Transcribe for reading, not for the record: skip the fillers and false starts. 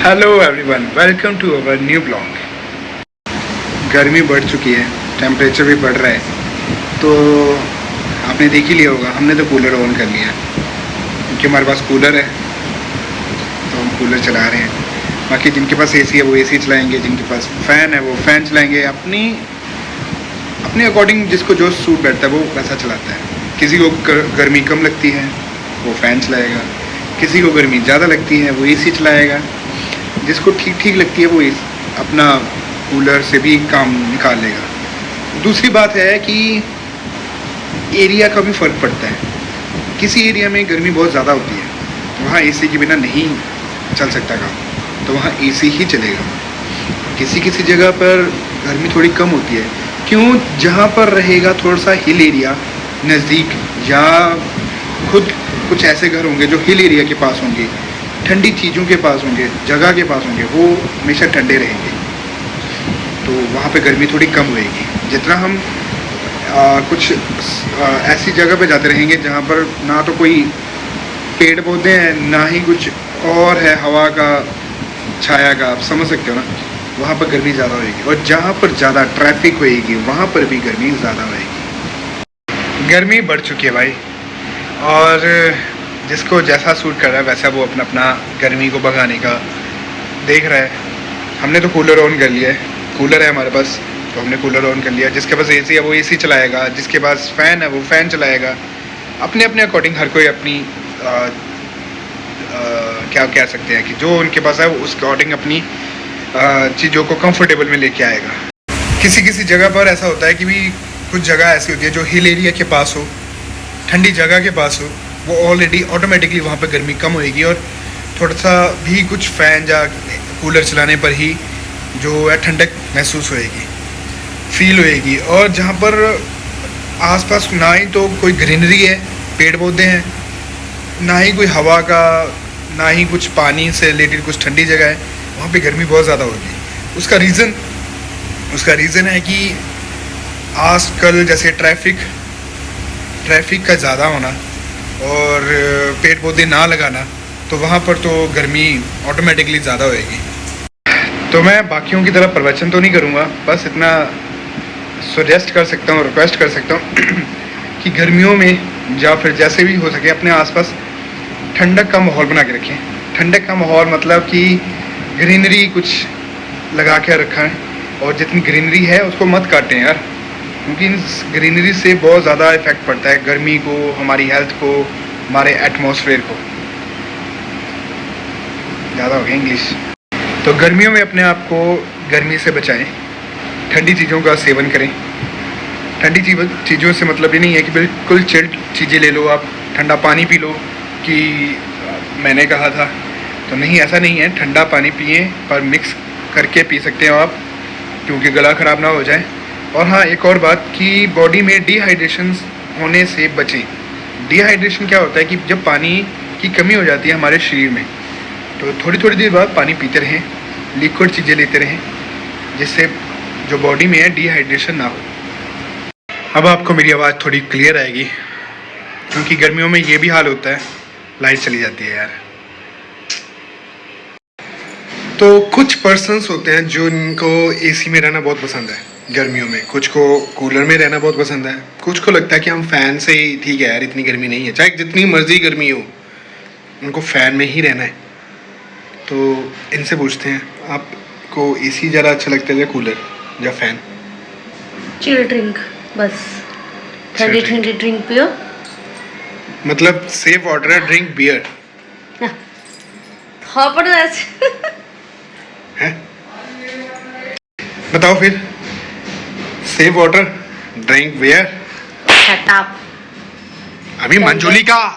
Hello everyone, welcome to our new blog. गर्मी बढ़ चुकी है, टेम्परेचर भी बढ़ रहा है, तो आपने देख ही लिया होगा, हमने तो कूलर ऑन कर लिया क्योंकि हमारे पास कूलर है तो हम कूलर चला रहे हैं। बाकी जिनके पास एसी है वो एसी चलाएंगे, जिनके पास फ़ैन है वो फ़ैन चलाएंगे। अपने अकॉर्डिंग जिसको जो सूट बैठता है वो वैसा चलाता है। किसी को गर्मी कम लगती है वो फ़ैन चलाएगा, किसी को गर्मी ज़्यादा लगती है वो एसी चलाएगा, जिसको ठीक ठीक लगती है वो अपना कूलर से भी काम निकाल लेगा। दूसरी बात है कि एरिया का भी फ़र्क पड़ता है। किसी एरिया में गर्मी बहुत ज़्यादा होती है, वहाँ एसी के बिना नहीं चल सकता काम, तो वहाँ एसी ही चलेगा। किसी किसी जगह पर गर्मी थोड़ी कम होती है, क्यों? जहाँ पर रहेगा थोड़ा सा हिल एरिया नज़दीक, या खुद कुछ ऐसे घर होंगे जो हिल एरिया के पास होंगे, ठंडी चीज़ों के पास होंगे, जगह के पास होंगे, वो हमेशा ठंडे रहेंगे, तो वहाँ पे गर्मी थोड़ी कम होएगी। जितना हम कुछ ऐसी जगह पे जाते रहेंगे जहाँ पर ना तो कोई पेड़ पौधे हैं, ना ही कुछ और है हवा का छाया का, आप समझ सकते हो ना, वहाँ पर गर्मी ज़्यादा होएगी। और जहाँ पर ज़्यादा ट्रैफिक होएगी वहाँ पर भी गर्मी ज़्यादा होएगी। गर्मी बढ़ चुकी है भाई, और जिसको जैसा सूट कर रहा है वैसा वो अपना अपना गर्मी को भगाने का देख रहा है। हमने तो कूलर ऑन कर लिया है, कूलर है हमारे पास तो हमने कूलर ऑन कर लिया। जिसके पास एसी है वो एसी चलाएगा, जिसके पास फ़ैन है वो फ़ैन चलाएगा। अपने अपने अकॉर्डिंग हर कोई अपनी क्या कह सकते हैं कि जो उनके पास है वो उस अकॉर्डिंग अपनी चीज़ों को कंफर्टेबल में लेके आएगा। किसी किसी जगह पर ऐसा होता है कि भी कुछ जगह ऐसी होती है जो हिल एरिया के पास हो, ठंडी जगह के पास हो, वो ऑलरेडी ऑटोमेटिकली वहाँ पर गर्मी कम होएगी और थोड़ा सा भी कुछ फ़ैन या कूलर चलाने पर ही जो है ठंडक महसूस होएगी, फील होएगी। और जहाँ पर आसपास ना ही तो कोई ग्रीनरी है, पेड़ पौधे हैं, ना ही कोई हवा का, ना ही कुछ पानी से रिलेटेड कुछ ठंडी जगह है, वहाँ पे गर्मी बहुत ज़्यादा होगी। उसका रीज़न है कि आजकल जैसे ट्रैफिक का ज़्यादा होना और पेड़ पौधे ना लगाना, तो वहाँ पर तो गर्मी ऑटोमेटिकली ज़्यादा होएगी। तो मैं बाकियों की तरह प्रवचन तो नहीं करूँगा, बस इतना सजेस्ट कर सकता हूँ, रिक्वेस्ट कर सकता हूँ कि गर्मियों में या फिर जैसे भी हो सके अपने आसपास ठंडक का माहौल बना के रखें। ठंडक का माहौल मतलब कि ग्रीनरी कुछ लगा के रखा है, और जितनी ग्रीनरी है उसको मत काटें यार, क्योंकि ग्रीनरी से बहुत ज़्यादा इफ़ेक्ट पड़ता है गर्मी को, हमारी हेल्थ को, हमारे एटमॉस्फेयर को। ज़्यादा हो गया इंग्लिश। तो गर्मियों में अपने आप को गर्मी से बचाएं, ठंडी चीज़ों का सेवन करें। ठंडी चीज़ों से मतलब ये नहीं है कि बिल्कुल चिल्ड चीज़ें ले लो, आप ठंडा पानी पी लो कि मैंने कहा था, तो नहीं, ऐसा नहीं है। ठंडा पानी पिए, पर मिक्स करके पी सकते हो आप, क्योंकि गला ख़राब ना हो जाए। और हाँ, एक और बात कि बॉडी में डिहाइड्रेशन होने से बचें। डिहाइड्रेशन क्या होता है कि जब पानी की कमी हो जाती है हमारे शरीर में, तो थोड़ी थोड़ी देर बाद पानी पीते रहें, लिक्विड चीज़ें लेते रहें, जिससे जो बॉडी में है डिहाइड्रेशन ना हो। अब आपको मेरी आवाज़ थोड़ी क्लियर आएगी, क्योंकि गर्मियों में ये भी हाल होता है, लाइट चली जाती है यार। तो कुछ पर्सन्स होते हैं जिनको एसी में रहना बहुत पसंद है गर्मियों में, कुछ को कूलर में रहना बहुत पसंद है, कुछ को लगता है कि हम फ़ैन से ही ठीक है यार, इतनी गर्मी नहीं है, चाहे जितनी मर्जी गर्मी हो उनको फ़ैन में ही रहना है। तो इनसे पूछते हैं, आपको एसी ज़्यादा अच्छा लगता है या कूलर या फ़ैन? चिल ड्रिंक, बस ठंडी ठंडी ड्रिंक पियो। मतलब सेफ वाटर, ड्रिंक बियर है? बताओ फिर, safe water, drink beer. Shut up. अभी मंजूली का